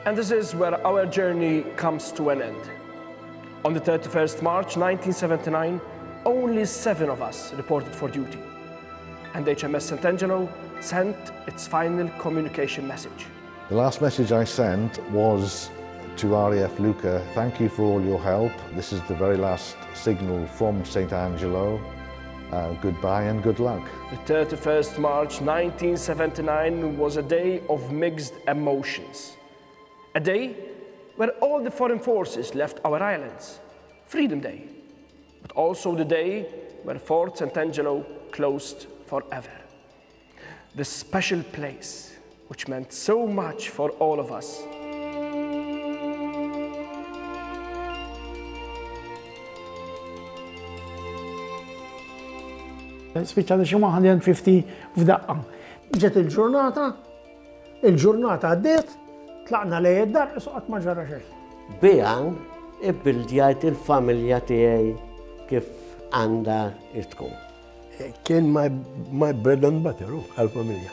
And this is where our journey comes to an end. On the 31st March 1979, only 7 of us reported for duty, and HMS Sant'Angelo sent its final communication message. The last message I sent was to RAF Luca, thank you for all your help. This is the very last signal from St. Angelo. Goodbye and good luck. The 31st March 1979 was a day of mixed emotions. A day where all the foreign forces left our islands, Freedom Day, but also the day where Fort Sant'Angelo closed forever. The special place which meant so much for all of us. Spiċċa xi 150 f'daqqa. Ġet il-ġurnata għaddiet, tlaqna lejn id-dar, qatt ma ġara xejn. Bijan ibbildjajt il-familja tiegħi kif għandha tkun. Kien my bread and butter għall-familja.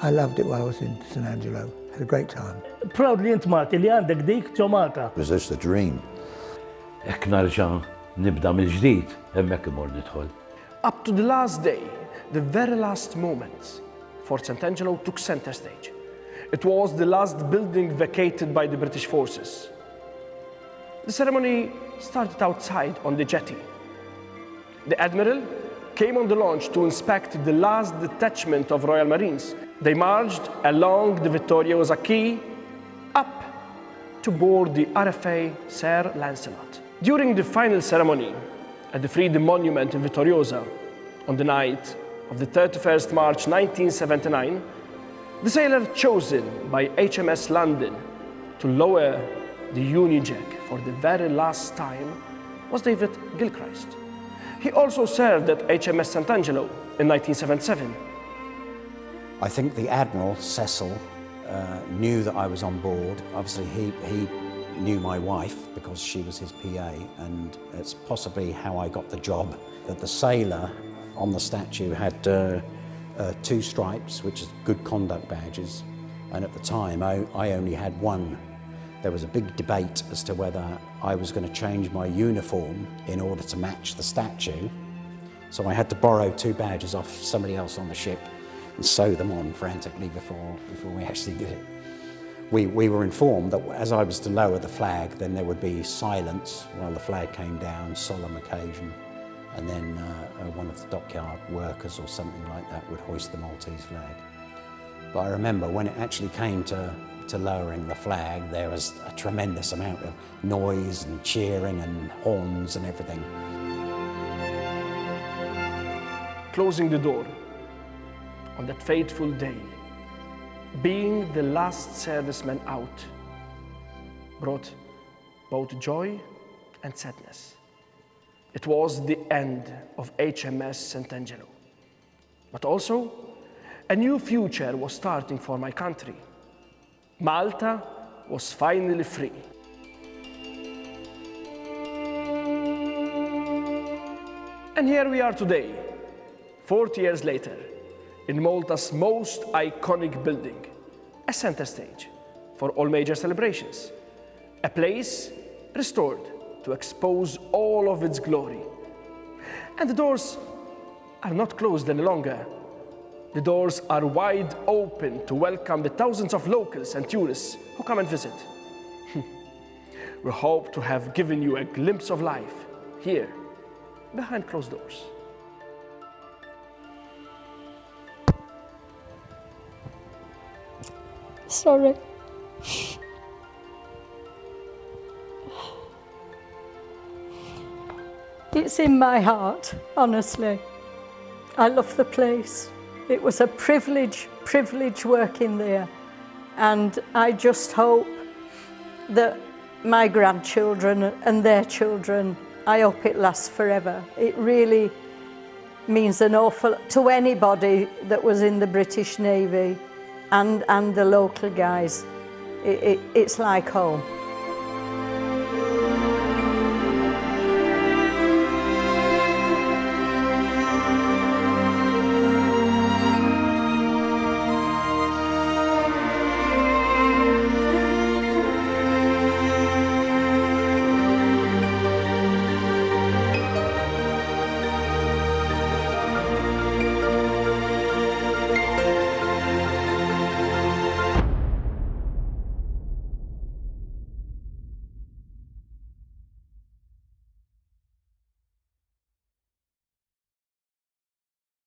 I loved it while I was in St. Angelo. Had a great time. Proud li int Malti li għandek dik ġomata. It was just a dream. Hekk narġa' nibda mill-ġdid, hemmhekk imur nidħol. Up to the last day, the very last moments, Fort Sant'Angelo took center stage. It was the last building vacated by the British forces. The ceremony started outside on the jetty. The Admiral came on the launch to inspect the last detachment of Royal Marines. They marched along the Vittoriosa Quay up to board the RFA Sir Lancelot. During the final ceremony at the Freedom Monument in Vittoriosa on the night of the 31st March 1979, the sailor chosen by HMS London to lower the Union Jack for the very last time was David Gilchrist. He also served at HMS Sant'Angelo in 1977. I think the Admiral, Cecil, knew that I was on board. Obviously, he knew my wife because she was his PA, and it's possibly how I got the job. That the sailor on the statue had 2 stripes, which is good conduct badges, and at the time I only had 1. There was a big debate as to whether I was going to change my uniform in order to match the statue. So I had to borrow 2 badges off somebody else on the ship and sew them on frantically before we actually did it. We were informed that as I was to lower the flag, then there would be silence while the flag came down, solemn occasion, and then one of the dockyard workers or something like that would hoist the Maltese flag. But I remember when it actually came to lowering the flag, there was a tremendous amount of noise and cheering and horns and everything. Closing the door on that fateful day, being the last serviceman out, brought both joy and sadness. It was the end of HMS Sant'Angelo, but also a new future was starting for my country. Malta was finally free. And here we are today, 40 years later, in Malta's most iconic building, a center stage for all major celebrations, a place restored to expose all of its glory. And the doors are not closed any longer. The doors are wide open to welcome the thousands of locals and tourists who come and visit. We hope to have given you a glimpse of life here, behind closed doors. Sorry. It's in my heart, honestly. I love the place. It was a privilege working there. And I just hope that my grandchildren and their children, I hope it lasts forever. It really means an awful lot to anybody that was in the British Navy and the local guys. It's like home.